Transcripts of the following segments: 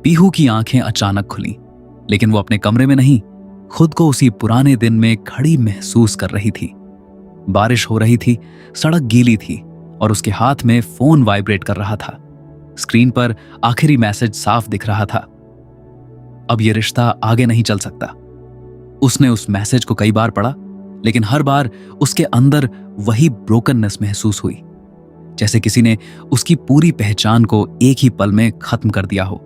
पीहू की आंखें अचानक खुली, लेकिन वो अपने कमरे में नहीं, खुद को उसी पुराने दिन में खड़ी महसूस कर रही थी। बारिश हो रही थी, सड़क गीली थी और उसके हाथ में फोन वाइब्रेट कर रहा था। स्क्रीन पर आखिरी मैसेज साफ दिख रहा था, अब यह रिश्ता आगे नहीं चल सकता। उसने उस मैसेज को कई बार पढ़ा, लेकिन हर बार उसके अंदर वही ब्रोकननेस महसूस हुई, जैसे किसी ने उसकी पूरी पहचान को एक ही पल में खत्म कर दिया हो।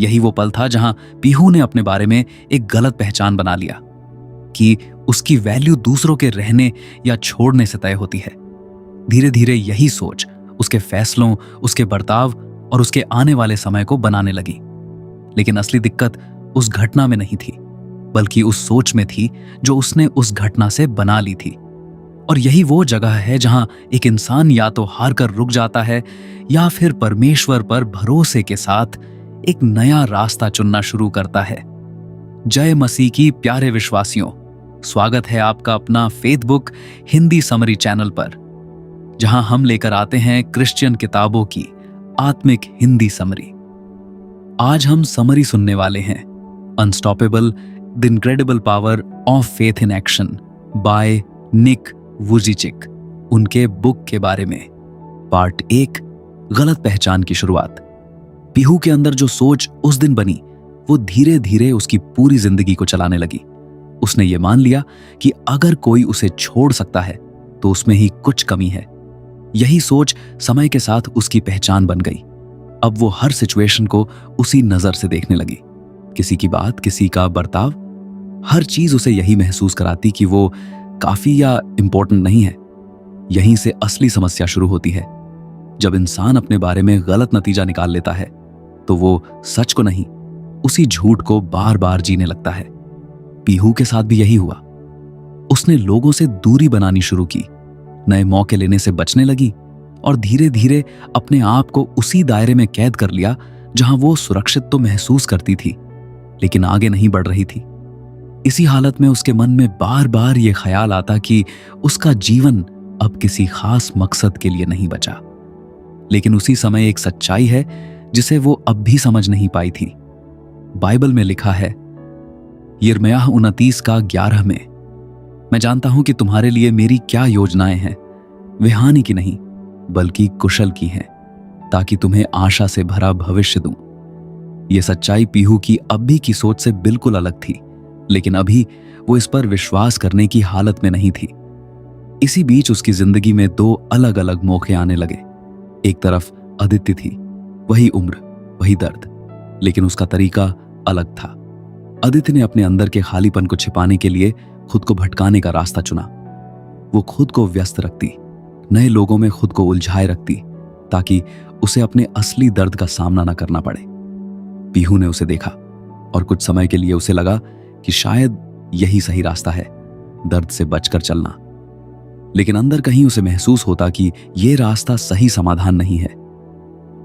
यही वो पल था जहां पीहू ने अपने बारे में एक गलत पहचान बना लिया कि उसकी वैल्यू दूसरों के रहने या छोड़ने से तय होती है। धीरे धीरे यही सोच उसके फैसलों, उसके बर्ताव और उसके आने वाले समय को बनाने लगी। लेकिन असली दिक्कत उस घटना में नहीं थी, बल्कि उस सोच में थी जो उसने उस घटना से बना ली थी। और यही वो जगह है जहां एक इंसान या तो हार कर रुक जाता है या फिर परमेश्वर पर भरोसे के साथ एक नया रास्ता चुनना शुरू करता है। जय मसीह की प्यारे विश्वासियों, स्वागत है आपका अपना faith book Hindi summary channel पर, जहां हम लेकर आते हैं क्रिश्चियन किताबों की आत्मिक हिंदी समरी। आज हम समरी सुनने वाले हैं unstoppable the incredible power of faith in action by Nick Vujicic, उनके बुक के बारे में। पार्ट 1, गलत पहचान की शुरुआत। पीहू के अंदर जो सोच उस दिन बनी, वो धीरे धीरे उसकी पूरी जिंदगी को चलाने लगी। उसने ये मान लिया कि अगर कोई उसे छोड़ सकता है तो उसमें ही कुछ कमी है। यही सोच समय के साथ उसकी पहचान बन गई। अब वो हर सिचुएशन को उसी नजर से देखने लगी। किसी की बात, किसी का बर्ताव, हर चीज उसे यही महसूस कराती कि वो काफी या इंपॉर्टेंट नहीं है। यहीं से असली समस्या शुरू होती है। जब इंसान अपने बारे में गलत नतीजा निकाल लेता है तो वो सच को नहीं, उसी झूठ को बार बार जीने लगता है। पीहू के साथ भी यही हुआ। उसने लोगों से दूरी बनानी शुरू की, नए मौके लेने से बचने लगी और धीरे धीरे अपने आप को उसी दायरे में कैद कर लिया जहां वो सुरक्षित तो महसूस करती थी, लेकिन आगे नहीं बढ़ रही थी। इसी हालत में उसके मन में बार बार ये ख्याल आता कि उसका जीवन अब किसी खास मकसद के लिए नहीं बचा। लेकिन उसी समय एक सच्चाई है जिसे वो अब भी समझ नहीं पाई थी। बाइबल में लिखा है, यिर्मयाह 29:11 में, मैं जानता हूं कि तुम्हारे लिए मेरी क्या योजनाएं हैं, वे हानि की नहीं बल्कि कुशल की हैं, ताकि तुम्हें आशा से भरा भविष्य दूं। यह सच्चाई पीहू की अब भी की सोच से बिल्कुल अलग थी, लेकिन अभी वो इस पर विश्वास करने की हालत में नहीं थी। इसी बीच उसकी जिंदगी में 2 अलग अलग मौके आने लगे। एक तरफ अदिति थी, वही उम्र, वही दर्द, लेकिन उसका तरीका अलग था। अदिति ने अपने अंदर के खालीपन को छिपाने के लिए खुद को भटकाने का रास्ता चुना। वो खुद को व्यस्त रखती, नए लोगों में खुद को उलझाए रखती, ताकि उसे अपने असली दर्द का सामना न करना पड़े। पीहू ने उसे देखा और कुछ समय के लिए उसे लगा कि शायद यही सही रास्ता है, दर्द से बचकर चलना। लेकिन अंदर कहीं उसे महसूस होता कि यह रास्ता सही समाधान नहीं है।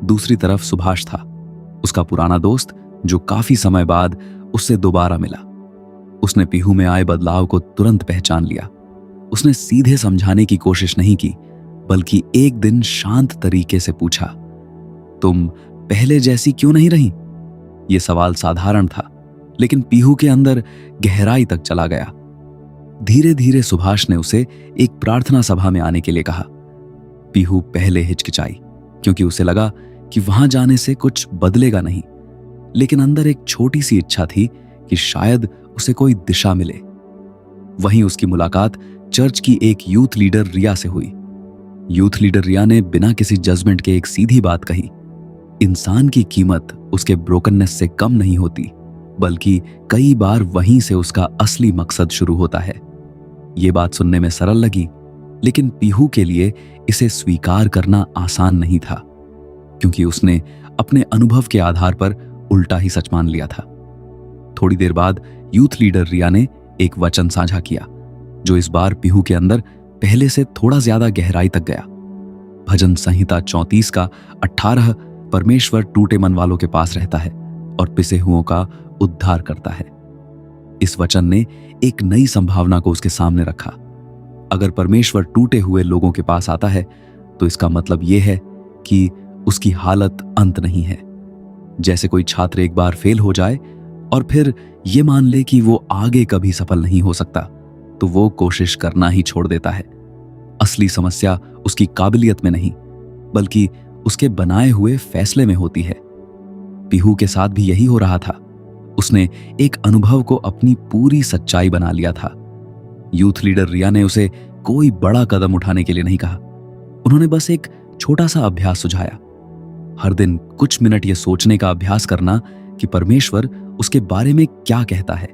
दूसरी तरफ सुभाष था, उसका पुराना दोस्त, जो काफी समय बाद उससे दोबारा मिला। उसने पीहू में आए बदलाव को तुरंत पहचान लिया। उसने सीधे समझाने की कोशिश नहीं की, बल्कि एक दिन शांत तरीके से पूछा, तुम पहले जैसी क्यों नहीं रही? यह सवाल साधारण था, लेकिन पीहू के अंदर गहराई तक चला गया। धीरे धीरे सुभाष ने उसे एक प्रार्थना सभा में आने के लिए कहा। पीहू पहले हिचकिचाई, क्योंकि उसे लगा कि वहां जाने से कुछ बदलेगा नहीं, लेकिन अंदर एक छोटी सी इच्छा थी कि शायद उसे कोई दिशा मिले। वहीं उसकी मुलाकात चर्च की एक यूथ लीडर रिया से हुई। यूथ लीडर रिया ने बिना किसी जजमेंट के एक सीधी बात कही, इंसान की कीमत उसके ब्रोकननेस से कम नहीं होती, बल्कि कई बार वहीं से उसका असली मकसद शुरू होता है। ये बात सुनने में सरल लगी, लेकिन पीहू के लिए इसे स्वीकार करना आसान नहीं था, क्योंकि उसने अपने अनुभव के आधार पर उल्टा ही सच मान लिया था। थोड़ी देर बाद यूथ लीडर रिया ने एक वचन साझा किया, जो इस बार पीहू के अंदर पहले से थोड़ा ज्यादा गहराई तक गया। भजन संहिता 34:18 परमेश्वर टूटे मन वालों के पास रहता है और पिसे हुओं का उद्धार करता है। इस वचन ने एक नई संभावना को उसके सामने रखा। अगर परमेश्वर टूटे हुए लोगों के पास आता है तो इसका मतलब यह है कि उसकी हालत अंत नहीं है। जैसे कोई छात्र एक बार फेल हो जाए और फिर ये मान ले कि वो आगे कभी सफल नहीं हो सकता, तो वो कोशिश करना ही छोड़ देता है। असली समस्या उसकी काबिलियत में नहीं, बल्कि उसके बनाए हुए फैसले में होती है। पीहू के साथ भी यही हो रहा था। उसने एक अनुभव को अपनी पूरी सच्चाई बना लिया था। यूथ लीडर रिया ने उसे कोई बड़ा कदम उठाने के लिए नहीं कहा। उन्होंने बस एक छोटा सा अभ्यास सुझाया। हर दिन कुछ मिनट ये सोचने का अभ्यास करना कि परमेश्वर उसके बारे में क्या कहता है,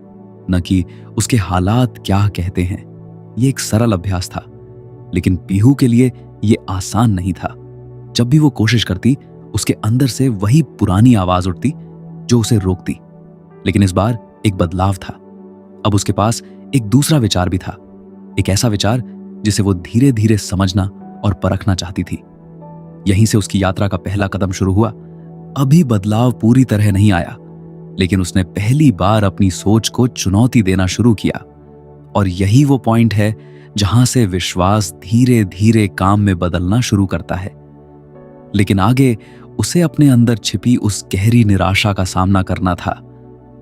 न कि उसके हालात क्या कहते हैं। ये एक सरल अभ्यास था, लेकिन पीहू के लिए ये आसान नहीं था। जब भी वो कोशिश करती, उसके अंदर से वही पुरानी आवाज उठती जो उसे रोकती। लेकिन इस बार एक बदलाव था। अब उसके पास एक दूसरा विचार भी था, एक ऐसा विचार जिसे वो धीरे धीरे समझना और परखना चाहती थी। यहीं से उसकी यात्रा का पहला कदम शुरू हुआ। अभी बदलाव पूरी तरह नहीं आया, लेकिन उसने पहली बार अपनी सोच को चुनौती देना शुरू किया। और यही वो पॉइंट है जहां से विश्वास धीरे धीरे काम में बदलना शुरू करता है। लेकिन आगे उसे अपने अंदर छिपी उस गहरी निराशा का सामना करना था,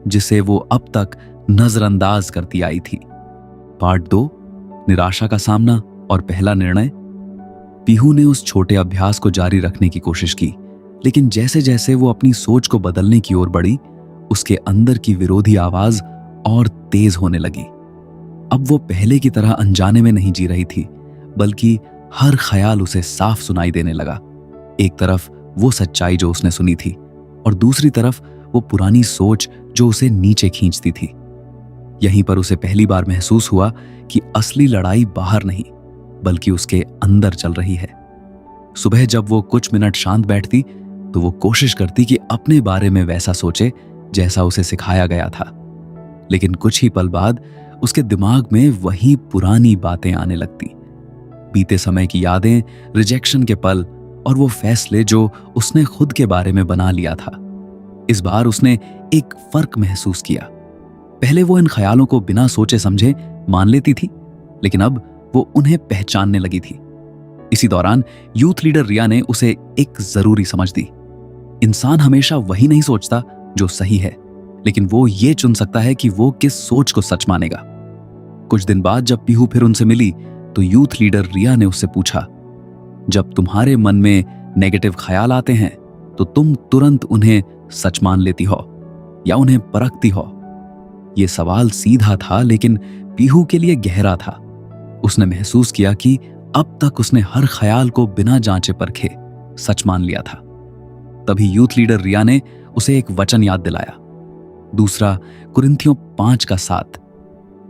जिसे वो अब तक नजरअंदाज करती आई थी। पार्ट 2, निराशा का सामना और पहला निर्णय। पीहू ने उस छोटे अभ्यास को जारी रखने की कोशिश की, लेकिन जैसे जैसे वो अपनी सोच को बदलने की ओर बढ़ी, उसके अंदर की विरोधी आवाज और तेज होने लगी। अब वो पहले की तरह अनजाने में नहीं जी रही थी, बल्कि हर ख्याल उसे साफ सुनाई देने लगा। एक तरफ वो सच्चाई जो उसने सुनी थी, और दूसरी तरफ वो पुरानी सोच जो उसे नीचे खींचती थी। यहीं पर उसे पहली बार महसूस हुआ कि असली लड़ाई बाहर नहीं, बल्कि उसके अंदर चल रही है। सुबह जब वो कुछ मिनट शांत बैठती, तो वो कोशिश करती कि अपने बारे में वैसा सोचे जैसा उसे सिखाया गया था। लेकिन कुछ ही पल बाद उसके दिमाग में वही पुरानी बातें आने लगती। बीते समय की यादें, रिजेक्शन के पल और वो फैसले जो उसने खुद के बारे में बना लिया था। इस बार उसने एक फर्क महसूस किया। पहले वो इन ख्यालों को बिना सोचे समझे मान लेती थी, लेकिन अब वो उन्हें पहचानने लगी थी। इसी दौरान यूथ लीडर रिया ने उसे एक जरूरी समझ दी। इंसान हमेशा वही नहीं सोचता जो सही है, लेकिन वो ये चुन सकता है कि वो किस सोच को सच मानेगा। कुछ दिन बाद जब पीहू फिर उनसे मिली, तो यूथ लीडर रिया ने उससे पूछा, जब तुम्हारे मन में नेगेटिव ख्याल आते हैं, तो तुम तुरंत उन्हें सच मान लेती हो या उन्हें परखती हो? यह सवाल सीधा था, लेकिन पीहू के लिए गहरा था। उसने महसूस किया कि अब तक उसने हर ख्याल को बिना जांचे परखे सच मान लिया था। तभी यूथ लीडर रिया ने उसे एक वचन याद दिलाया, दूसरा कुरिन्थियों 5:7,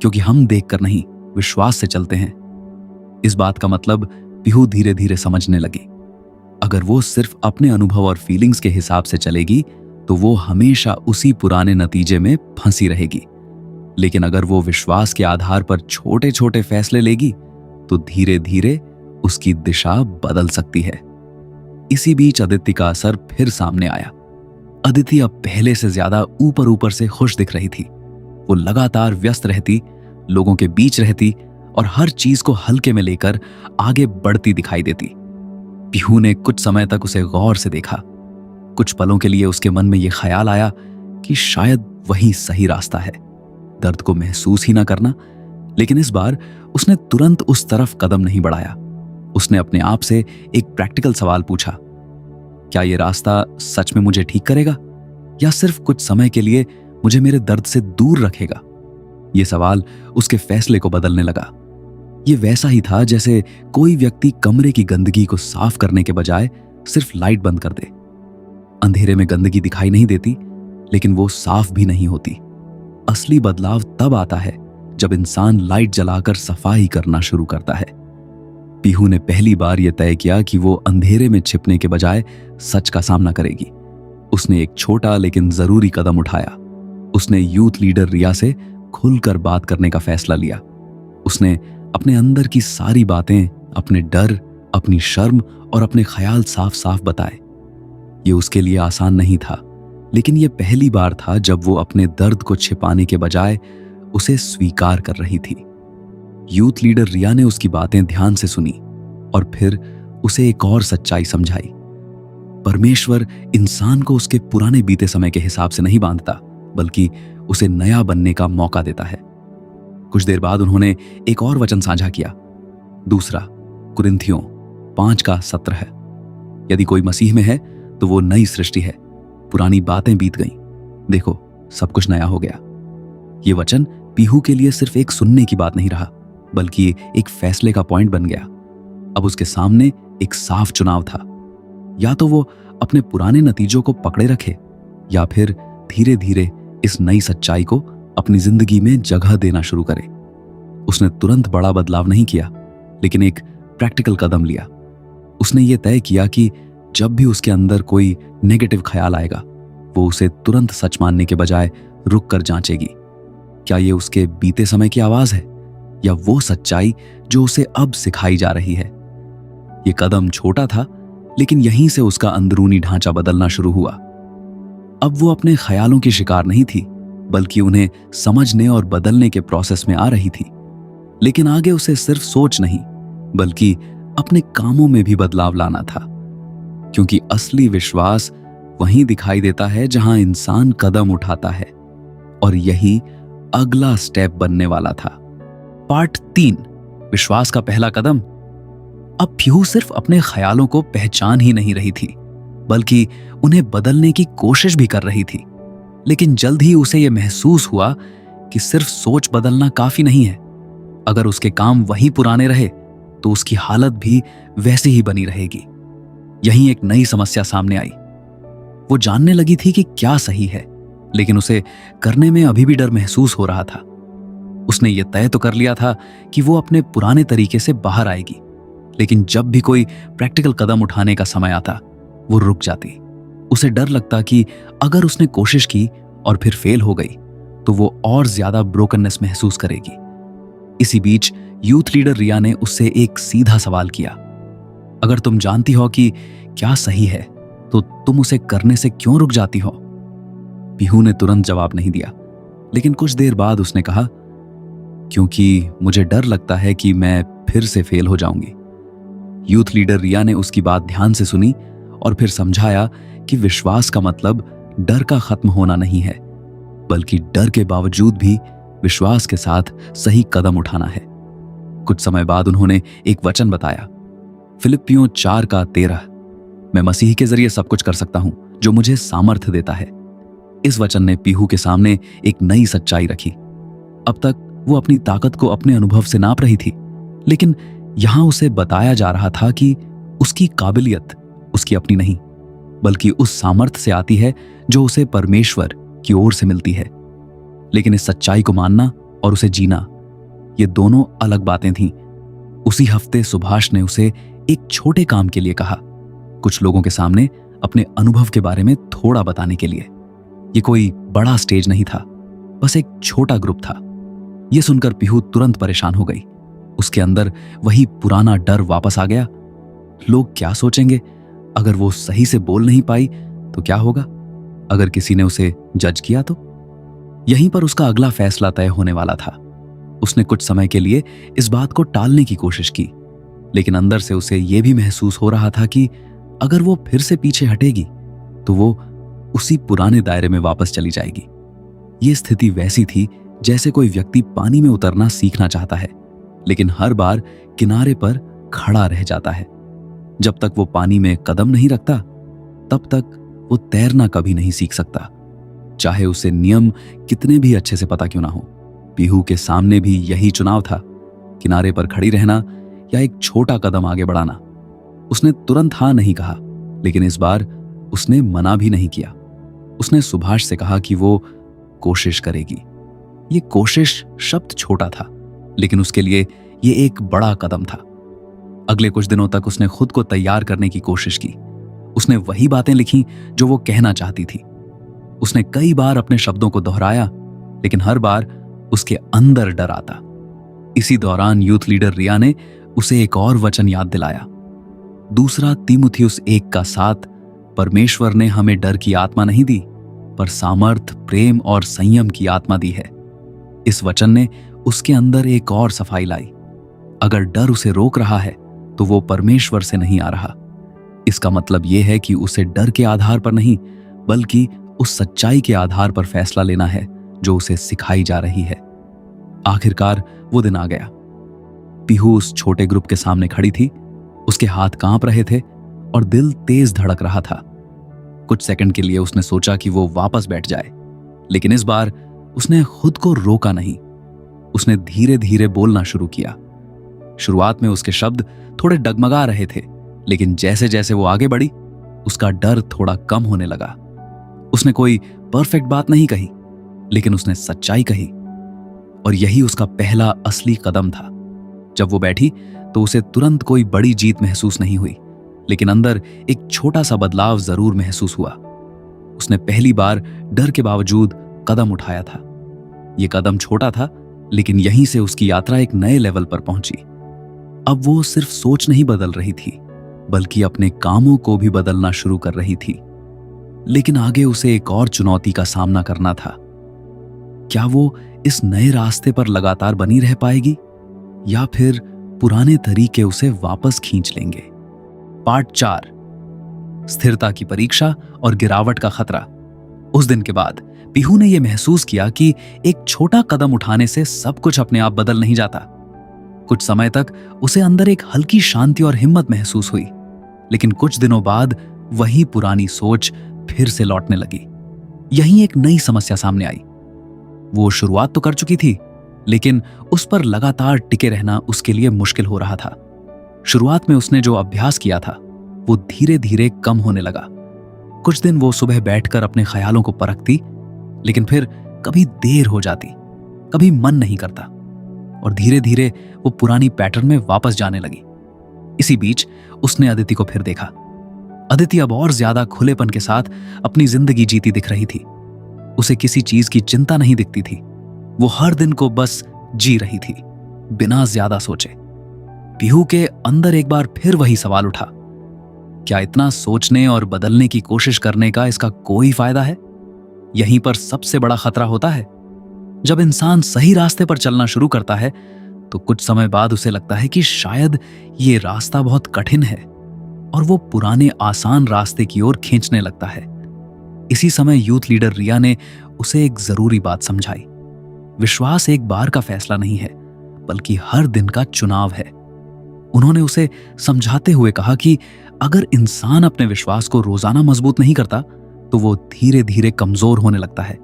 क्योंकि हम देखकर नहीं, विश्वास से चलते हैं। इस बात का मतलब पीहू धीरे धीरे समझने लगी। अगर वो सिर्फ अपने अनुभव और फीलिंग्स के हिसाब से चलेगी, तो वो हमेशा उसी पुराने नतीजे में फंसी रहेगी। लेकिन अगर वो विश्वास के आधार पर छोटे छोटे फैसले लेगी, तो धीरे धीरे उसकी दिशा बदल सकती है। इसी बीच अदिति का असर फिर सामने आया। अदिति अब पहले से ज्यादा ऊपर ऊपर से खुश दिख रही थी। वो लगातार व्यस्त रहती, लोगों के बीच रहती और हर चीज को हल्के में लेकर आगे बढ़ती दिखाई देती। पीहू ने कुछ समय तक उसे गौर से देखा। कुछ पलों के लिए उसके मन में यह ख्याल आया कि शायद वही सही रास्ता है, दर्द को महसूस ही ना करना। लेकिन इस बार उसने तुरंत उस तरफ कदम नहीं बढ़ाया। उसने अपने आप से एक प्रैक्टिकल सवाल पूछा, क्या यह रास्ता सच में मुझे ठीक करेगा या सिर्फ कुछ समय के लिए मुझे मेरे दर्द से दूर रखेगा? यह सवाल उसके फैसले को बदलने लगा। यह वैसा ही था जैसे कोई व्यक्ति कमरे की गंदगी को साफ करने के बजाय सिर्फ लाइट बंद कर दे। अंधेरे में गंदगी दिखाई नहीं देती, लेकिन वो साफ भी नहीं होती। असली बदलाव तब आता है जब इंसान लाइट जलाकर सफाई करना शुरू करता है। पीहू ने पहली बार यह तय किया कि वो अंधेरे में छिपने के बजाय सच का सामना करेगी। उसने एक छोटा लेकिन जरूरी कदम उठाया। उसने यूथ लीडर रिया से खुलकर बात करने का फैसला लिया। उसने अपने अंदर की सारी बातें, अपने डर, अपनी शर्म और अपने ख्याल साफ साफ बताए। ये उसके लिए आसान नहीं था, लेकिन यह पहली बार था जब वो अपने दर्द को छिपाने के बजाय उसे स्वीकार कर रही थी। यूथ लीडर रिया ने उसकी बातें ध्यान से सुनी और फिर उसे एक और सच्चाई समझाई। परमेश्वर इंसान को उसके पुराने बीते समय के हिसाब से नहीं बांधता, बल्कि उसे नया बनने का मौका देता है। कुछ देर बाद उन्होंने एक और वचन साझा किया, दूसरा कुरिन्थियों 5:17 है। यदि कोई मसीह में है तो वो नई सृष्टि है, पुरानी बातें बीत गईं, देखो सब कुछ नया हो गया। ये वचन पीहू के लिए सिर्फ एक सुनने की बात नहीं रहा, बल्कि एक फैसले का पॉइंट बन गया। अब उसके सामने एक साफ चुनाव था, या तो वो अपने पुराने नतीजों को पकड़े रखे या फिर धीरे धीरे इस नई सच्चाई को अपनी जिंदगी में जगह देना शुरू करे। उसने तुरंत बड़ा बदलाव नहीं किया, लेकिन एक प्रैक्टिकल कदम लिया। उसने ये तय किया कि जब भी उसके अंदर कोई नेगेटिव ख्याल आएगा, वो उसे तुरंत सच मानने के बजाय रुक कर जांचेगी। क्या ये उसके बीते समय की आवाज है या वो सच्चाई जो उसे अब सिखाई जा रही है? ये कदम छोटा था, लेकिन यहीं से उसका अंदरूनी ढांचा बदलना शुरू हुआ। अब वो अपने ख्यालों की शिकार नहीं थी, बल्कि उन्हें समझने और बदलने के प्रोसेस में आ रही थी। लेकिन आगे उसे सिर्फ सोच नहीं, बल्कि अपने कामों में भी बदलाव लाना था, क्योंकि असली विश्वास वहीं दिखाई देता है जहां इंसान कदम उठाता है, और यही अगला स्टेप बनने वाला था। पार्ट 3, विश्वास का पहला कदम। अब पीहू सिर्फ अपने ख्यालों को पहचान ही नहीं रही थी, बल्कि उन्हें बदलने की कोशिश भी कर रही थी। लेकिन जल्द ही उसे यह महसूस हुआ कि सिर्फ सोच बदलना काफी नहीं है। अगर उसके काम वही पुराने रहे तो उसकी हालत भी वैसी ही बनी रहेगी। यहीं एक नई समस्या सामने आई। वो जानने लगी थी कि क्या सही है, लेकिन उसे करने में अभी भी डर महसूस हो रहा था। उसने ये तय तो कर लिया था कि वो अपने पुराने तरीके से बाहर आएगी, लेकिन जब भी कोई प्रैक्टिकल कदम उठाने का समय आता, वो रुक जाती। उसे डर लगता कि अगर उसने कोशिश की और फिर फेल हो गई तो वो और ज्यादा ब्रोकननेस महसूस करेगी। इसी बीच यूथ लीडर रिया ने उससे एक सीधा सवाल किया, अगर तुम जानती हो कि क्या सही है तो तुम उसे करने से क्यों रुक जाती हो? पीहू ने तुरंत जवाब नहीं दिया, लेकिन कुछ देर बाद उसने कहा, क्योंकि मुझे डर लगता है कि मैं फिर से फेल हो जाऊंगी। यूथ लीडर रिया ने उसकी बात ध्यान से सुनी और फिर समझाया कि विश्वास का मतलब डर का खत्म होना नहीं है, बल्कि डर के बावजूद भी विश्वास के साथ सही कदम उठाना है। कुछ समय बाद उन्होंने एक वचन बताया, फिलिप्पियों 4:13, मैं मसीह के जरिए सब कुछ कर सकता हूं जो मुझे सामर्थ्य देता है। इस वचन ने पीहू के सामने एक नई सच्चाई रखी। अब तक वो अपनी ताकत को अपने अनुभव से नाप रही थी, लेकिन यहां उसे बताया जा रहा था कि उसकी काबिलियत उसकी अपनी नहीं, बल्कि उस सामर्थ्य से आती है जो उसे परमेश्वर की ओर से मिलती है। लेकिन इस सच्चाई को मानना और उसे जीना, ये दोनों अलग बातें थीं। उसी हफ्ते सुभाष ने उसे एक छोटे काम के लिए कहा, कुछ लोगों के सामने अपने अनुभव के बारे में थोड़ा बताने के लिए। ये कोई बड़ा स्टेज नहीं था, बस एक छोटा ग्रुप था। यह सुनकर पीहू तुरंत परेशान हो गई। उसके अंदर वही पुराना डर वापस आ गया। लोग क्या सोचेंगे? अगर वो सही से बोल नहीं पाई तो क्या होगा? अगर किसी ने उसे जज किया तो? यहीं पर उसका अगला फैसला तय होने वाला था। उसने कुछ समय के लिए इस बात को टालने की कोशिश की, लेकिन अंदर से उसे यह भी महसूस हो रहा था कि अगर वो फिर से पीछे हटेगी तो वो उसी पुराने दायरे में वापस चली जाएगी। ये स्थिति वैसी थी जैसे कोई व्यक्ति पानी में उतरना सीखना चाहता है, लेकिन हर बार किनारे पर खड़ा रह जाता है। जब तक वो पानी में कदम नहीं रखता, तब तक वो तैरना कभी नहीं सीख सकता, चाहे उसे नियम कितने भी अच्छे से पता क्यों ना हो। पीहू के सामने भी यही चुनाव था, किनारे पर खड़ी रहना या एक छोटा कदम आगे बढ़ाना। उसने तुरंत हाँ नहीं कहा, लेकिन इस बार उसने मना भी नहीं किया। उसने सुभाष से कहा कि वो कोशिश करेगी। ये कोशिश शब्द छोटा था, लेकिन उसके लिए ये एक बड़ा कदम था। अगले कुछ दिनों तक उसने खुद को तैयार करने की कोशिश की। उसने वही बातें लिखी जो वो कहना चाहती थी। उसने कई बार अपने शब्दों को दोहराया, लेकिन हर बार उसके अंदर डर आता। इसी दौरान यूथ लीडर रिया ने उसे एक और वचन याद दिलाया। दूसरा तीमुथियुस 1:7, परमेश्वर ने हमें डर की आत्मा नहीं दी, पर सामर्थ, प्रेम और संयम की आत्मा दी है। इस वचन ने उसके अंदर एक और सफाई लाई। अगर डर उसे रोक रहा है तो वो परमेश्वर से नहीं आ रहा। इसका मतलब यह है कि उसे डर के आधार पर नहीं, बल्कि उस सच्चाई के आधार पर फैसला लेना है जो उसे सिखाई जा रही है। आखिरकार वो दिन आ गया। पीहू उस छोटे ग्रुप के सामने खड़ी थी। उसके हाथ कांप रहे थे और दिल तेज धड़क रहा था। कुछ सेकंड के लिए उसने सोचा कि वो वापस बैठ जाए, लेकिन इस बार उसने खुद को रोका नहीं। उसने धीरे धीरे बोलना शुरू किया। शुरुआत में उसके शब्द थोड़े डगमगा रहे थे, लेकिन जैसे जैसे वो आगे बढ़ी, उसका डर थोड़ा कम होने लगा। उसने कोई परफेक्ट बात नहीं कही, लेकिन उसने सच्चाई कही, और यही उसका पहला असली कदम था। जब वो बैठी तो उसे तुरंत कोई बड़ी जीत महसूस नहीं हुई, लेकिन अंदर एक छोटा सा बदलाव जरूर महसूस हुआ। उसने पहली बार डर के बावजूद कदम उठाया था। यह कदम छोटा था, लेकिन यहीं से उसकी यात्रा एक नए लेवल पर पहुंची। अब वो सिर्फ सोच नहीं बदल रही थी, बल्कि अपने कामों को भी बदलना शुरू कर रही थी। लेकिन आगे उसे एक और चुनौती का सामना करना था। क्या वो इस नए रास्ते पर लगातार बनी रह पाएगी, या फिर पुराने तरीके उसे वापस खींच लेंगे? पार्ट 4, स्थिरता की परीक्षा और गिरावट का खतरा। उस दिन के बाद पीहू ने यह महसूस किया कि एक छोटा कदम उठाने से सब कुछ अपने आप बदल नहीं जाता। कुछ समय तक उसे अंदर एक हल्की शांति और हिम्मत महसूस हुई, लेकिन कुछ दिनों बाद वही पुरानी सोच फिर से लौटने लगी। यहीं एक नई समस्या सामने आई। वो शुरुआत तो कर चुकी थी, लेकिन उस पर लगातार टिके रहना उसके लिए मुश्किल हो रहा था। शुरुआत में उसने जो अभ्यास किया था वो धीरे धीरे कम होने लगा। कुछ दिन वो सुबह बैठकर अपने ख्यालों को परखती, लेकिन फिर कभी देर हो जाती, कभी मन नहीं करता, और धीरे धीरे वो पुरानी पैटर्न में वापस जाने लगी। इसी बीच उसने अदिति को फिर देखा। अदिति अब और ज्यादा खुलेपन के साथ अपनी जिंदगी जीती दिख रही थी। उसे किसी चीज की चिंता नहीं दिखती थी। वो हर दिन को बस जी रही थी, बिना ज्यादा सोचे। पीहू के अंदर एक बार फिर वही सवाल उठा, क्या इतना सोचने और बदलने की कोशिश करने का इसका कोई फायदा है? यहीं पर सबसे बड़ा खतरा होता है। जब इंसान सही रास्ते पर चलना शुरू करता है तो कुछ समय बाद उसे लगता है कि शायद ये रास्ता बहुत कठिन है, और वो पुराने आसान रास्ते की ओर खींचने लगता है। इसी समय यूथ लीडर रिया ने उसे एक जरूरी बात समझाई। विश्वास एक बार का फैसला नहीं है, बल्कि हर दिन का चुनाव है। उन्होंने उसे समझाते हुए कहा कि अगर इंसान अपने विश्वास को रोजाना मजबूत नहीं करता तो वो धीरे धीरे कमजोर होने लगता है।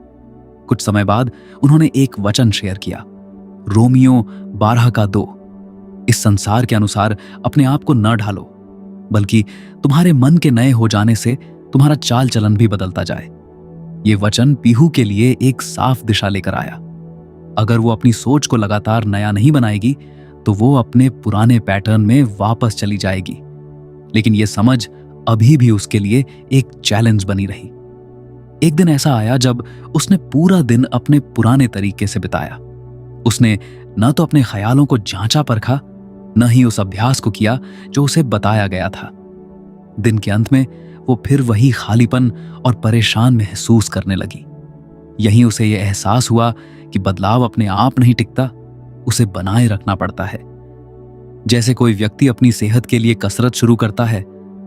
कुछ समय बाद उन्होंने एक वचन शेयर किया, रोमियो 12:2। इस संसार के अनुसार अपने आप को न ढालो, बल्कि तुम्हारे मन के नए हो जाने से तुम्हारा चाल चलन भी बदलता जाए। ये वचन पीहू के लिए एक साफ दिशा लेकर आया। अगर वो अपनी सोच को लगातार नया नहीं बनाएगी तो वो अपने पुराने पैटर्न में वापस चली जाएगी। लेकिन ये समझ अभी भी उसके लिए एक चैलेंज बनी रही। एक दिन ऐसा आया जब उसने पूरा दिन अपने पुराने तरीके से बिताया। उसने न तो अपने ख्यालों को जांचा परखा, न ही उस अभ्यास को किया जो उसे बताया गया था। दिन के अंत में वो फिर वही खालीपन और परेशान महसूस करने लगी। यहीं उसे यह एहसास हुआ कि बदलाव अपने आप नहीं टिकता, उसे बनाए रखना पड़ता है। जैसे कोई व्यक्ति अपनी सेहत के लिए कसरत शुरू करता है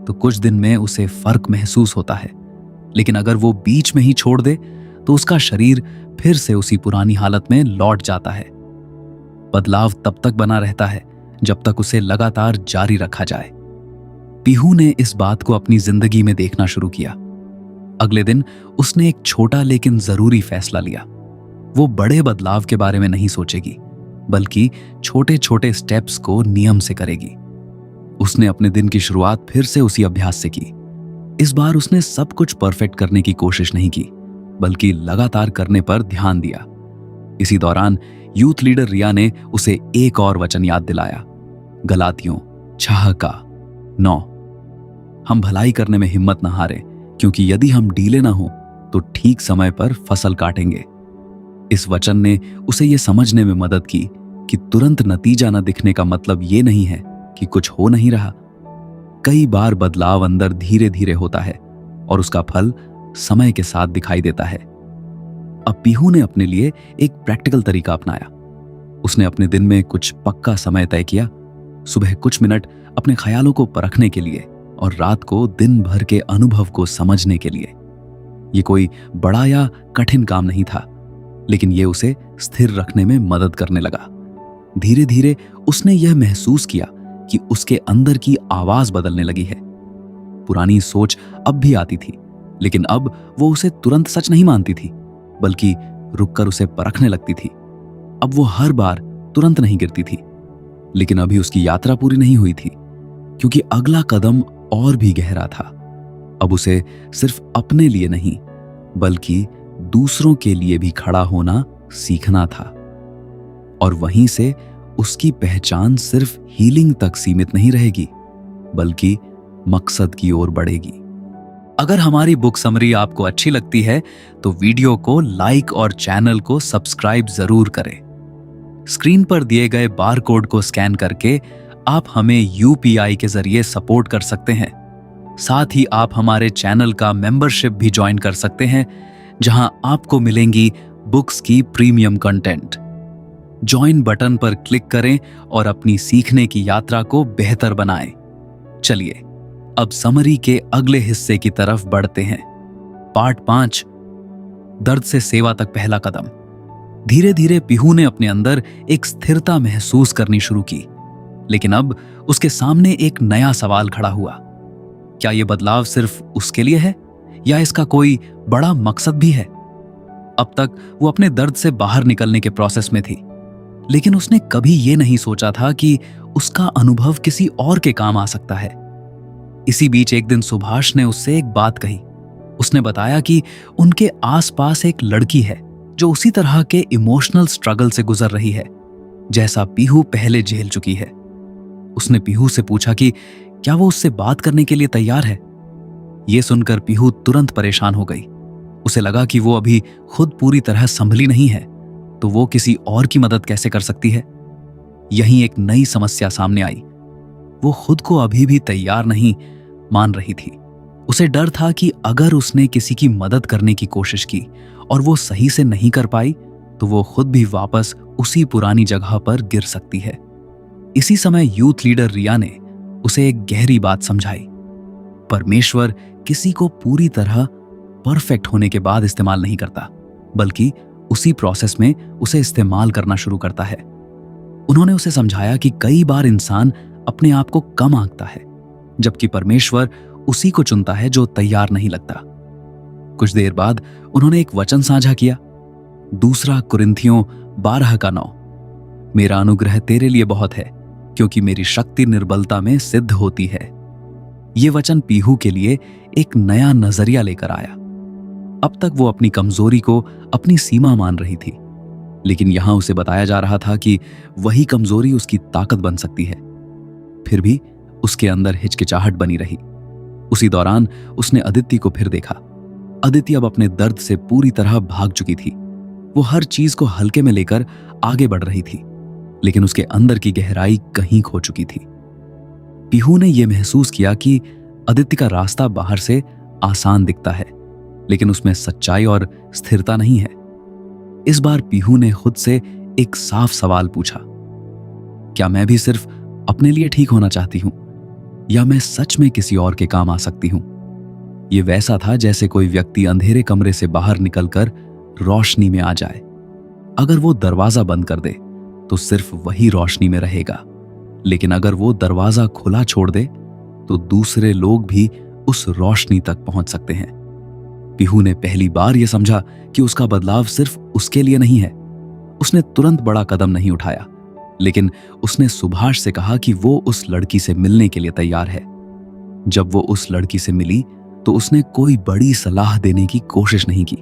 तो कुछ दिन में उसे फर्क महसूस होता है, लेकिन अगर वो बीच में ही छोड़ दे तो उसका शरीर फिर से उसी पुरानी हालत में लौट जाता है। बदलाव तब तक बना रहता है जब तक उसे लगातार जारी रखा जाए। पीहू ने इस बात को अपनी जिंदगी में देखना शुरू किया। अगले दिन उसने एक छोटा लेकिन जरूरी फैसला लिया। वो बड़े बदलाव के बारे में नहीं सोचेगी, बल्कि छोटे छोटे स्टेप्स को नियम से करेगी। उसने अपने दिन की शुरुआत फिर से उसी अभ्यास से की। इस बार उसने सब कुछ परफेक्ट करने की कोशिश नहीं की, बल्कि लगातार करने पर ध्यान दिया। इसी दौरान यूथ लीडर रिया ने उसे एक और वचन याद दिलाया, गलातियों 6:9। हम भलाई करने में हिम्मत न हारें, क्योंकि यदि हम ढीले ना हो तो ठीक समय पर फसल काटेंगे। इस वचन ने उसे यह समझने में मदद की कि तुरंत नतीजा न दिखने का मतलब ये नहीं है कि कुछ हो नहीं रहा। कई बार बदलाव अंदर धीरे धीरे होता है और उसका फल समय के साथ दिखाई देता है। अब पीहू ने अपने लिए एक प्रैक्टिकल तरीका अपनाया। उसने अपने दिन में कुछ पक्का समय तय किया, सुबह कुछ मिनट अपने ख्यालों को परखने के लिए और रात को दिन भर के अनुभव को समझने के लिए। ये कोई बड़ा या कठिन काम नहीं था, लेकिन ये उसे स्थिर रखने में मदद करने लगा। धीरे धीरे उसने यह महसूस किया कि उसके अंदर की आवाज बदलने लगी है। पुरानी सोच अब भी आती थी, लेकिन अब वो उसे तुरंत सच नहीं मानती थी, बल्कि रुककर उसे परखने लगती थी। अब वो हर बार तुरंत नहीं गिरती थी, लेकिन अभी उसकी यात्रा पूरी नहीं हुई थी, क्योंकि अगला कदम और भी गहरा था। अब उसे सिर्फ अपने लिए नहीं, बल्कि दूसरों के लिए भी खड़ा होना सीखना था। और वहीं से उसकी पहचान सिर्फ हीलिंग तक सीमित नहीं रहेगी, बल्कि मकसद की ओर बढ़ेगी। अगर हमारी बुक समरी आपको अच्छी लगती है तो वीडियो को लाइक और चैनल को सब्सक्राइब जरूर करें। स्क्रीन पर दिए गए बार कोड को स्कैन करके आप हमें यूपीआई के जरिए सपोर्ट कर सकते हैं। साथ ही आप हमारे चैनल का मेंबरशिप भी ज्वाइन कर सकते हैं, जहां आपको मिलेंगी बुक्स की प्रीमियम कंटेंट। ज्वाइन बटन पर क्लिक करें और अपनी सीखने की यात्रा को बेहतर बनाएं। चलिए अब समरी के अगले हिस्से की तरफ बढ़ते हैं। पार्ट 5, दर्द से सेवा तक पहला कदम। धीरे धीरे पीहू ने अपने अंदर एक स्थिरता महसूस करनी शुरू की, लेकिन अब उसके सामने एक नया सवाल खड़ा हुआ। क्या यह बदलाव सिर्फ उसके लिए है या इसका कोई बड़ा मकसद भी है? अब तक वो अपने दर्द से बाहर निकलने के प्रोसेस में थी, लेकिन उसने कभी ये नहीं सोचा था कि उसका अनुभव किसी और के काम आ सकता है। इसी बीच एक दिन सुभाष ने उससे एक बात कही। उसने बताया कि उनके आसपास एक लड़की है जो उसी तरह के इमोशनल स्ट्रगल से गुजर रही है जैसा पीहू पहले झेल चुकी है। उसने पीहू से पूछा कि क्या वो उससे बात करने के लिए तैयार है। यह सुनकर पीहू तुरंत परेशान हो गई। उसे लगा कि वो अभी खुद पूरी तरह संभली नहीं है, तो वो किसी और की मदद कैसे कर सकती है। यहीं एक नई समस्या सामने आई। वो खुद को अभी भी तैयार नहीं मान रही थी। उसे डर था कि अगर उसने किसी की मदद करने की कोशिश की और वो सही से नहीं कर पाई, तो वो खुद भी वापस उसी पुरानी जगह पर गिर सकती है। इसी समय यूथ लीडर रिया ने उसे एक गहरी बात समझाई। परमेश्वर किसी को पूरी तरह परफेक्ट होने के बाद इस्तेमाल नहीं करता, बल्कि उसी प्रोसेस में उसे इस्तेमाल करना शुरू करता है। उन्होंने उसे समझाया कि कई बार इंसान अपने आप को कम आंकता है, जबकि परमेश्वर उसी को चुनता है जो तैयार नहीं लगता। कुछ देर बाद उन्होंने एक वचन साझा किया, 2 कुरिन्थियों 12:9। मेरा अनुग्रह तेरे लिए बहुत है, क्योंकि मेरी शक्ति निर्बलता में सिद्ध होती है। ये वचन पीहू के लिए एक नया नजरिया लेकर आया। अब तक वो अपनी कमजोरी को अपनी सीमा मान रही थी, लेकिन यहां उसे बताया जा रहा था कि वही कमजोरी उसकी ताकत बन सकती है। फिर भी उसके अंदर हिचकिचाहट बनी रही। उसी दौरान उसने अदिति को फिर देखा। अदिति अब अपने दर्द से पूरी तरह भाग चुकी थी। वो हर चीज को हल्के में लेकर आगे बढ़ रही थी, लेकिन उसके अंदर की गहराई कहीं खो चुकी थी। पीहू ने यह महसूस किया कि अदिति का रास्ता बाहर से आसान दिखता है, लेकिन उसमें सच्चाई और स्थिरता नहीं है। इस बार पीहू ने खुद से एक साफ सवाल पूछा, क्या मैं भी सिर्फ अपने लिए ठीक होना चाहती हूं, या मैं सच में किसी और के काम आ सकती हूं? यह वैसा था जैसे कोई व्यक्ति अंधेरे कमरे से बाहर निकलकर रोशनी में आ जाए। अगर वो दरवाजा बंद कर दे तो सिर्फ वही रोशनी में रहेगा, लेकिन अगर वो दरवाजा खुला छोड़ दे तो दूसरे लोग भी उस रोशनी तक पहुंच सकते हैं। पीहू ने पहली बार यह समझा कि उसका बदलाव सिर्फ उसके लिए नहीं है। उसने तुरंत बड़ा कदम नहीं उठाया, लेकिन उसने सुभाष से कहा कि वो उस लड़की से मिलने के लिए तैयार है। जब वो उस लड़की से मिली तो उसने कोई बड़ी सलाह देने की कोशिश नहीं की।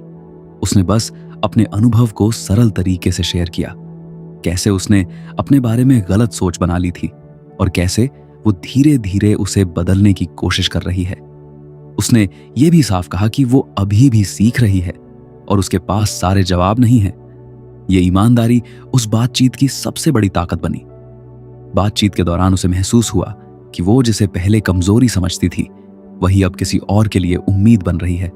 उसने बस अपने अनुभव को सरल तरीके से शेयर किया। कैसे उसने अपने बारे में गलत सोच बना ली थी और कैसे वो धीरे धीरे उसे बदलने की कोशिश कर रही है। उसने ये भी साफ कहा कि वो अभी भी सीख रही है और उसके पास सारे जवाब नहीं है। ये ईमानदारी उस बातचीत की सबसे बड़ी ताकत बनी। बातचीत के दौरान उसे महसूस हुआ कि वो जिसे पहले कमजोरी समझती थी, वही अब किसी और के लिए उम्मीद बन रही है।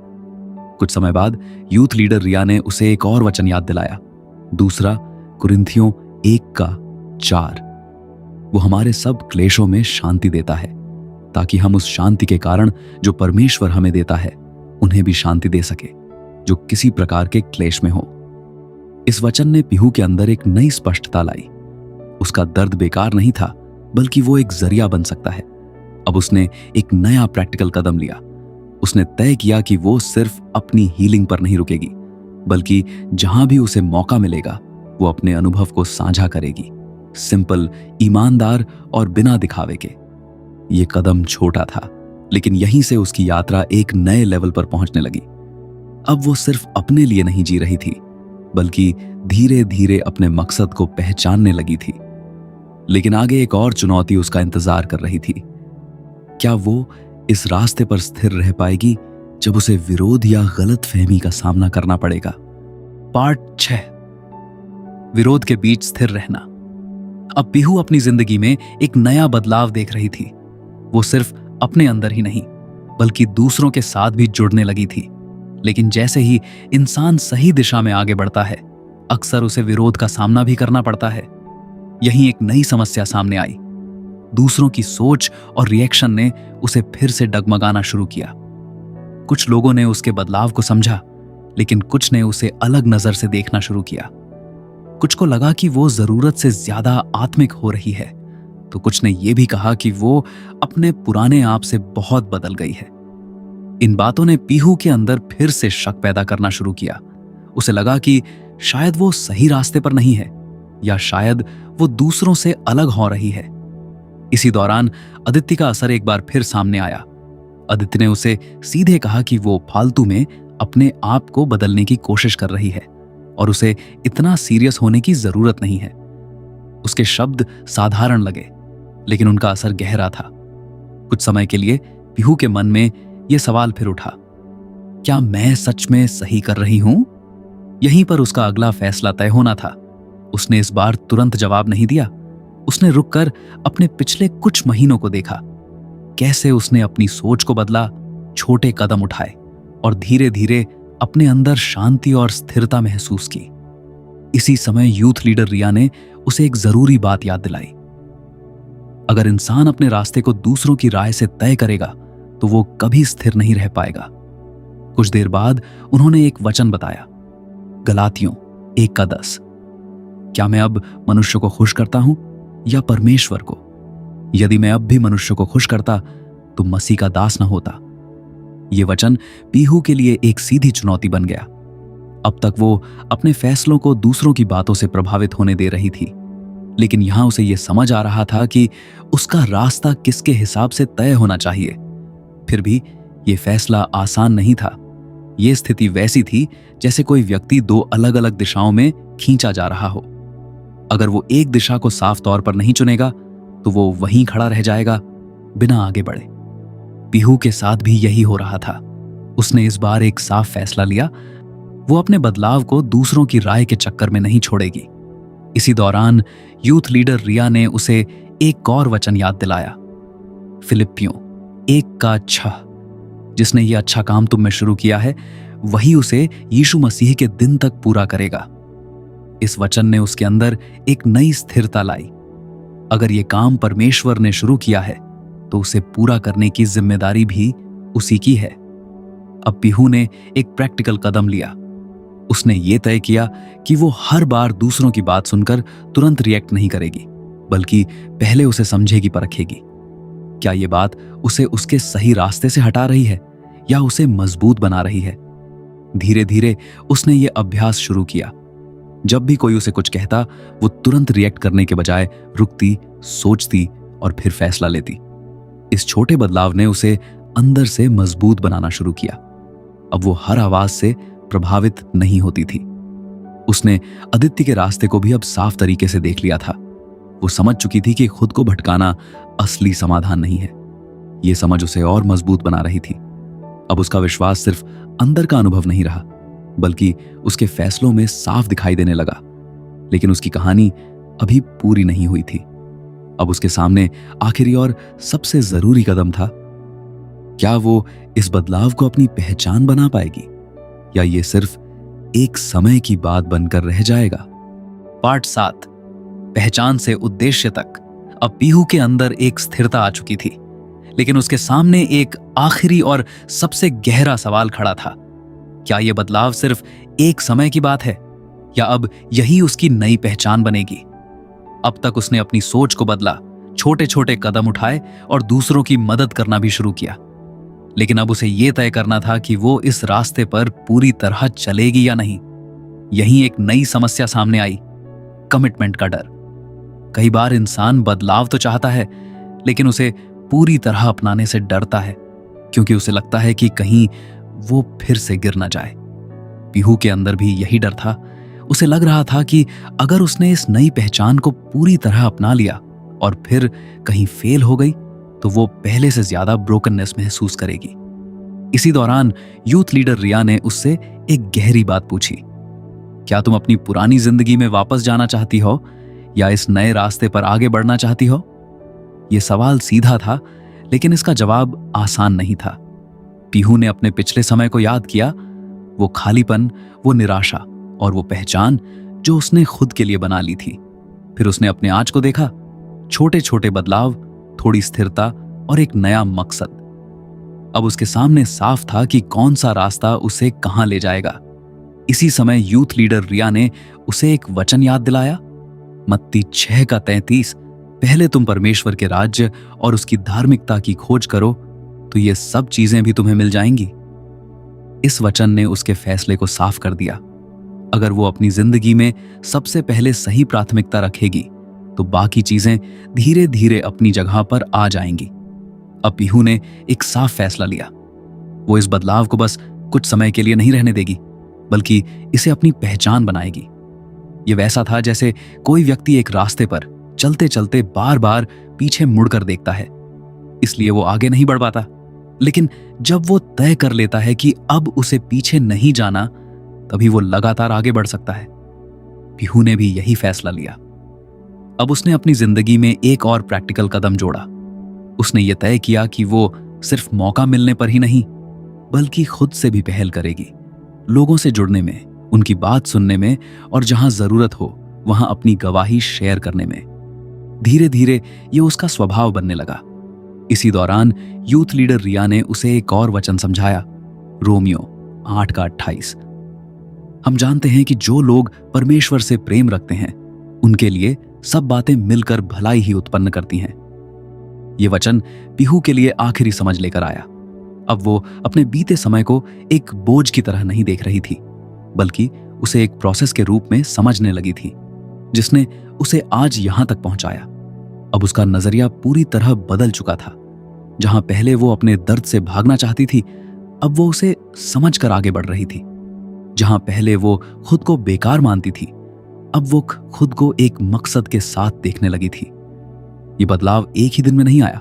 कुछ समय बाद यूथ लीडर रिया ने उसे एक और वचन याद दिलाया, 2 कुरिन्थियों 1:4। वो हमारे सब क्लेशों में शांति देता है, ताकि हम उस शांति के कारण जो परमेश्वर हमें देता है उन्हें भी शांति दे सके, जो किसी प्रकार के क्लेश में हो। इस वचन ने पीहू के अंदर एक नई स्पष्टता लाई। उसका दर्द बेकार नहीं था, बल्कि वो एक जरिया बन सकता है। अब उसने एक नया प्रैक्टिकल कदम लिया। उसने तय किया कि वो सिर्फ अपनी हीलिंग पर नहीं रुकेगी, बल्कि जहां भी उसे मौका मिलेगा वो अपने अनुभव को साझा करेगी, सिंपल, ईमानदार और बिना दिखावे के। ये कदम छोटा था, लेकिन यहीं से उसकी यात्रा एक नए लेवल पर पहुंचने लगी। अब वो सिर्फ अपने लिए नहीं जी रही थी, बल्कि धीरे धीरे अपने मकसद को पहचानने लगी थी। लेकिन आगे एक और चुनौती उसका इंतजार कर रही थी। क्या वो इस रास्ते पर स्थिर रह पाएगी जब उसे विरोध या गलतफहमी का सामना करना पड़ेगा? पार्ट 6, विरोध के बीच स्थिर रहना। अब पीहू अपनी जिंदगी में एक नया बदलाव देख रही थी। वो सिर्फ अपने अंदर ही नहीं, बल्कि दूसरों के साथ भी जुड़ने लगी थी। लेकिन जैसे ही इंसान सही दिशा में आगे बढ़ता है, अक्सर उसे विरोध का सामना भी करना पड़ता है। यहीं एक नई समस्या सामने आई। दूसरों की सोच और रिएक्शन ने उसे फिर से डगमगाना शुरू किया। कुछ लोगों ने उसके बदलाव को समझा, लेकिन कुछ ने उसे अलग नजर से देखना शुरू किया। कुछ को लगा कि वो जरूरत से ज्यादा आत्मिक हो रही है, तो कुछ ने यह भी कहा कि वो अपने पुराने आप से बहुत बदल गई है। इन बातों ने पीहू के अंदर फिर से शक पैदा करना शुरू किया। उसे लगा कि शायद वो सही रास्ते पर नहीं है, या शायद वो दूसरों से अलग हो रही है। इसी दौरान अदिति का असर एक बार फिर सामने आया। अदिति ने उसे सीधे कहा कि वो फालतू में अपने आप को बदलने की कोशिश कर रही है और उसे इतना सीरियस होने की जरूरत नहीं है। उसके शब्द साधारण लगे, लेकिन उनका असर गहरा था। कुछ समय के लिए पीहू के मन में यह सवाल फिर उठा, क्या मैं सच में सही कर रही हूं? यहीं पर उसका अगला फैसला तय होना था। उसने इस बार तुरंत जवाब नहीं दिया। उसने रुककर अपने पिछले कुछ महीनों को देखा, कैसे उसने अपनी सोच को बदला, छोटे कदम उठाए और धीरे धीरे अपने अंदर शांति और स्थिरता महसूस की। इसी समय यूथ लीडर रिया ने उसे एक जरूरी बात याद दिलाई। अगर इंसान अपने रास्ते को दूसरों की राय से तय करेगा तो वो कभी स्थिर नहीं रह पाएगा। कुछ देर बाद उन्होंने एक वचन बताया, गलातियों 1:10। क्या मैं अब मनुष्य को खुश करता हूं या परमेश्वर को? यदि मैं अब भी मनुष्य को खुश करता तो मसीह का दास न होता। यह वचन पीहू के लिए एक सीधी चुनौती बन गया। अब तक वो अपने फैसलों को दूसरों की बातों से प्रभावित होने दे रही थी, लेकिन यहां उसे यह समझ आ रहा था कि उसका रास्ता किसके हिसाब से तय होना चाहिए। फिर भी यह फैसला आसान नहीं था। यह स्थिति वैसी थी जैसे कोई व्यक्ति दो अलग अलग दिशाओं में खींचा जा रहा हो। अगर वो एक दिशा को साफ तौर पर नहीं चुनेगा तो वो वहीं खड़ा रह जाएगा, बिना आगे बढ़े। पीहू के साथ भी यही हो रहा था। उसने इस बार एक साफ फैसला लिया। वो अपने बदलाव को दूसरों की राय के चक्कर में नहीं छोड़ेगी। इसी दौरान यूथ लीडर रिया ने उसे एक और वचन याद दिलाया, फिलिप्पियों 1:6। जिसने ये अच्छा काम तुम में शुरू किया है, वही उसे यीशु मसीह के दिन तक पूरा करेगा। इस वचन ने उसके अंदर एक नई स्थिरता लाई। अगर ये काम परमेश्वर ने शुरू किया है तो उसे पूरा करने की जिम्मेदारी भी उसी की है। अब पीहू ने एक प्रैक्टिकल कदम लिया। उसने ये तय किया कि वो हर बार दूसरों की बात सुनकर तुरंत रिएक्ट नहीं करेगी, बल्कि पहले उसे समझेगी, परखेगी। क्या ये बात उसे उसके सही रास्ते से हटा रही है या उसे मजबूत बना रही है? धीरे धीरे उसने ये अभ्यास शुरू किया। जब भी कोई उसे कुछ कहता, वो तुरंत रिएक्ट करने के बजाय रुकती, सोचती और फिर फैसला लेती। इस छोटे बदलाव ने उसे अंदर से मजबूत बनाना शुरू किया। अब वो हर आवाज से प्रभावित नहीं होती थी। उसने अदिति के रास्ते को भी अब साफ तरीके से देख लिया था। वो समझ चुकी थी कि खुद को भटकाना असली समाधान नहीं है। ये समझ उसे और मजबूत बना रही थी। अब उसका विश्वास सिर्फ अंदर का अनुभव नहीं रहा, बल्कि उसके फैसलों में साफ दिखाई देने लगा। लेकिन उसकी कहानी अभी पूरी नहीं हुई थी। अब उसके सामने आखिरी और सबसे जरूरी कदम था। क्या वो इस बदलाव को अपनी पहचान बना पाएगी, या ये सिर्फ एक समय की बात बनकर रह जाएगा? पार्ट 7, पहचान से उद्देश्य तक। अब पीहू के अंदर एक स्थिरता आ चुकी थी, लेकिन उसके सामने एक आखिरी और सबसे गहरा सवाल खड़ा था। क्या यह बदलाव सिर्फ एक समय की बात है या अब यही उसकी नई पहचान बनेगी? अब तक उसने अपनी सोच को बदला, छोटे छोटे कदम उठाए और दूसरों की मदद करना भी शुरू किया। लेकिन अब उसे यह तय करना था कि वो इस रास्ते पर पूरी तरह चलेगी या नहीं। यहीं एक नई समस्या सामने आई, कमिटमेंट का डर। कई बार इंसान बदलाव तो चाहता है, लेकिन उसे पूरी तरह अपनाने से डरता है, क्योंकि उसे लगता है कि कहीं वो फिर से गिर ना जाए। पीहू के अंदर भी यही डर था। उसे लग रहा था कि अगर उसने इस नई पहचान को पूरी तरह अपना लिया और फिर कहीं फेल हो गई, तो वो पहले से ज्यादा ब्रोकननेस महसूस करेगी। इसी दौरान यूथ लीडर रिया ने उससे एक गहरी बात पूछी। क्या तुम अपनी पुरानी जिंदगी में वापस जाना चाहती हो या इस नए रास्ते पर आगे बढ़ना चाहती हो? यह सवाल सीधा था, लेकिन इसका जवाब आसान नहीं था। पीहू ने अपने पिछले समय को याद किया, वो खालीपन, वो निराशा और वो पहचान जो उसने खुद के लिए बना ली थी। फिर उसने अपने आज को देखा, छोटे छोटे बदलाव, थोड़ी स्थिरता और एक नया मकसद। अब उसके सामने साफ था कि कौन सा रास्ता उसे कहां ले जाएगा। इसी समय यूथ लीडर रिया ने उसे एक वचन याद दिलाया, मत्ती 6:33, पहले तुम परमेश्वर के राज्य और उसकी धार्मिकता की खोज करो तो ये सब चीजें भी तुम्हें मिल जाएंगी। इस वचन ने उसके फैसले को साफ कर दिया। अगर वो अपनी जिंदगी में सबसे पहले सही प्राथमिकता रखेगी तो बाकी चीजें धीरे धीरे अपनी जगह पर आ जाएंगी। अब पीहू ने एक साफ फैसला लिया। वो इस बदलाव को बस कुछ समय के लिए नहीं रहने देगी, बल्कि इसे अपनी पहचान बनाएगी। ये वैसा था जैसे कोई व्यक्ति एक रास्ते पर चलते चलते बार बार पीछे मुड़कर देखता है, इसलिए वो आगे नहीं बढ़ पाता। लेकिन जब वो तय कर लेता है कि अब उसे पीछे नहीं जाना, तभी वो लगातार आगे बढ़ सकता है। पीहू ने भी यही फैसला लिया। अब उसने अपनी जिंदगी में एक और प्रैक्टिकल कदम जोड़ा। उसने ये तय किया कि वो सिर्फ मौका मिलने पर ही नहीं, बल्कि खुद से भी पहल करेगी, लोगों से जुड़ने में, उनकी बात सुनने में और जहां जरूरत हो वहां अपनी गवाही शेयर करने में। धीरे धीरे ये उसका स्वभाव बनने लगा। इसी दौरान यूथ लीडर रिया ने उसे एक और वचन समझाया, रोमियो 8:28। हम जानते हैं कि जो लोग परमेश्वर से प्रेम रखते हैं उनके लिए सब बातें मिलकर भलाई ही उत्पन्न करती हैं। ये वचन पीहू के लिए आखिरी समझ लेकर आया। अब वो अपने बीते समय को एक बोझ की तरह नहीं देख रही थी, बल्कि उसे एक प्रोसेस के रूप में समझने लगी थी, जिसने उसे आज यहां तक पहुंचाया। अब उसका नजरिया पूरी तरह बदल चुका था। जहां पहले वो अपने दर्द से भागना चाहती थी, अब वो उसे समझकर आगे बढ़ रही थी। जहां पहले वो खुद को बेकार मानती थी, अब वो खुद को एक मकसद के साथ देखने लगी थी। ये बदलाव एक ही दिन में नहीं आया,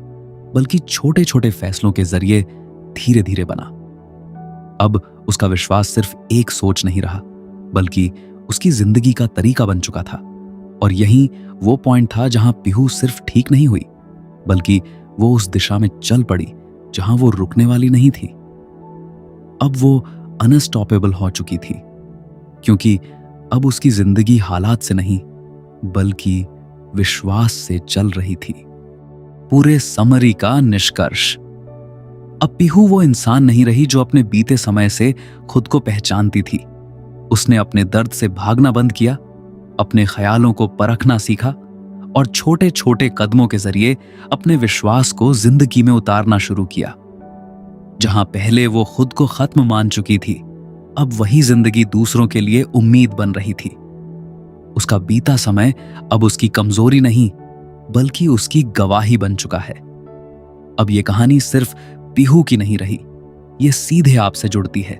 बल्कि छोटे छोटे फैसलों के जरिए धीरे धीरे बना। अब उसका विश्वास सिर्फ एक सोच नहीं रहा, बल्कि उसकी जिंदगी का तरीका बन चुका था। और यही वो पॉइंट था जहां पीहू सिर्फ ठीक नहीं हुई, बल्कि वो उस दिशा में चल पड़ी जहां वो रुकने वाली नहीं थी। अब वो अनस्टॉपेबल हो चुकी थी, क्योंकि अब उसकी जिंदगी हालात से नहीं, बल्कि विश्वास से चल रही थी। पूरे समरी का निष्कर्ष, अब पीहू वो इंसान नहीं रही जो अपने बीते समय से खुद को पहचानती थी। उसने अपने दर्द से भागना बंद किया, अपने ख्यालों को परखना सीखा और छोटे छोटे कदमों के जरिए अपने विश्वास को जिंदगी में उतारना शुरू किया। जहां पहले वो खुद को खत्म मान चुकी थी, अब वही जिंदगी दूसरों के लिए उम्मीद बन रही थी। उसका बीता समय अब उसकी कमजोरी नहीं, बल्कि उसकी गवाही बन चुका है। अब ये कहानी सिर्फ पीहू की नहीं रही, ये सीधे आपसे जुड़ती है।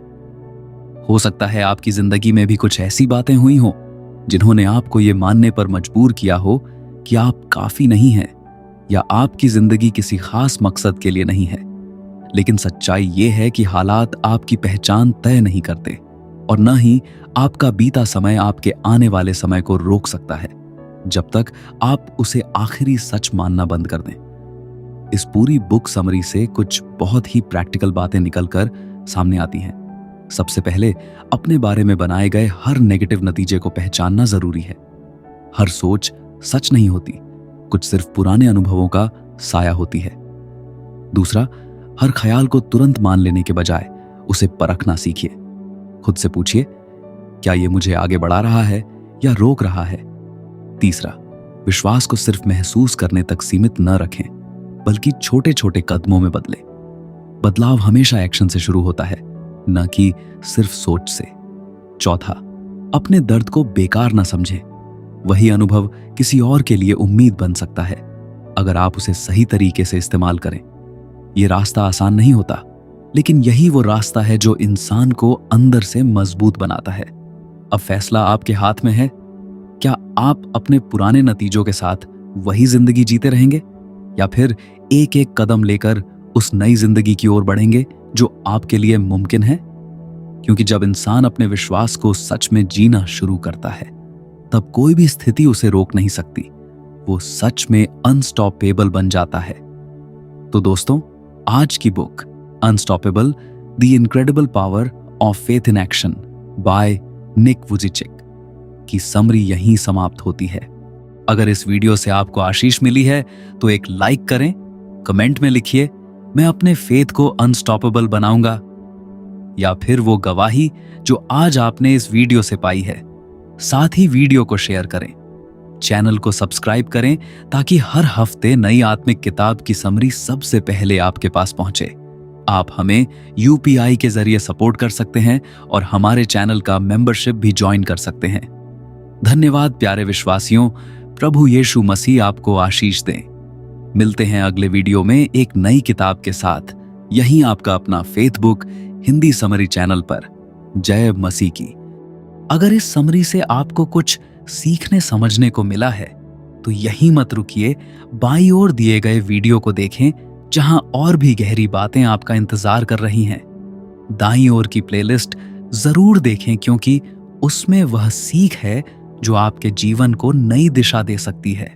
हो सकता है आपकी जिंदगी में भी कुछ ऐसी बातें हुई हों जिन्होंने आपको ये मानने पर मजबूर किया हो कि आप काफी नहीं हैं या आपकी जिंदगी किसी खास मकसद के लिए नहीं है। लेकिन सच्चाई ये है कि हालात आपकी पहचान तय नहीं करते और न ही आपका बीता समय आपके आने वाले समय को रोक सकता है, जब तक आप उसे आखिरी सच मानना बंद कर दें। इस पूरी बुक समरी से कुछ बहुत ही प्रैक्टिकल बातें निकलकर सामने आती हैं। सबसे पहले, अपने बारे में बनाए गए हर नेगेटिव नतीजे को पहचानना जरूरी है। हर सोच सच नहीं होती, कुछ सिर्फ पुराने अनुभवों का साया होती है। दूसरा, हर ख्याल को तुरंत मान लेने के बजाय उसे परखना सीखिए। खुद से पूछिए, क्या ये मुझे आगे बढ़ा रहा है या रोक रहा है? तीसरा, विश्वास को सिर्फ महसूस करने तक सीमित न रखें, बल्कि छोटे छोटे कदमों में बदलें। बदलाव हमेशा एक्शन से शुरू होता है, न कि सिर्फ सोच से। चौथा, अपने दर्द को बेकार न समझें। वही अनुभव किसी और के लिए उम्मीद बन सकता है, अगर आप उसे सही तरीके से इस्तेमाल करें। यह रास्ता आसान नहीं होता, लेकिन यही वो रास्ता है जो इंसान को अंदर से मजबूत बनाता है। अब फैसला आपके हाथ में है। क्या आप अपने पुराने नतीजों के साथ वही जिंदगी जीते रहेंगे, या फिर एक एक कदम लेकर उस नई जिंदगी की ओर बढ़ेंगे जो आपके लिए मुमकिन है? क्योंकि जब इंसान अपने विश्वास को सच में जीना शुरू करता है, तब कोई भी स्थिति उसे रोक नहीं सकती। वो सच में अनस्टॉपेबल बन जाता है। तो दोस्तों, आज की book unstoppable the incredible power of faith in action by Nick Vujicic की समरी यहीं समाप्त होती है। अगर इस वीडियो से आपको आशीष मिली है तो एक लाइक करें, कमेंट में लिखिए, मैं अपने फेथ को अनस्टॉपेबल बनाऊंगा, या फिर वो गवाही जो आज आपने इस वीडियो से पाई है। साथ ही वीडियो को शेयर करें, चैनल को सब्सक्राइब करें, ताकि हर हफ्ते नई आत्मिक किताब की समरी सबसे पहले आपके पास पहुंचे। आप हमें यूपीआई के जरिए सपोर्ट कर सकते हैं और हमारे चैनल का मेंबरशिप भी ज्वाइन कर सकते हैं। धन्यवाद प्यारे विश्वासियों। प्रभु यीशु मसीह आपको आशीष दें। मिलते हैं अगले वीडियो में एक नई किताब के साथ, यहीं आपका अपना faith book Hindi summary channel पर। जय मसीह की। अगर इस समरी से आपको कुछ सीखने समझने को मिला है तो यहीं मत रुकिए, बाईं ओर दिए गए वीडियो को देखें, जहां और भी गहरी बातें आपका इंतजार कर रही हैं। दाईं ओर की प्लेलिस्ट जरूर देखें, क्योंकि उसमें वह सीख है जो आपके जीवन को नई दिशा दे सकती है।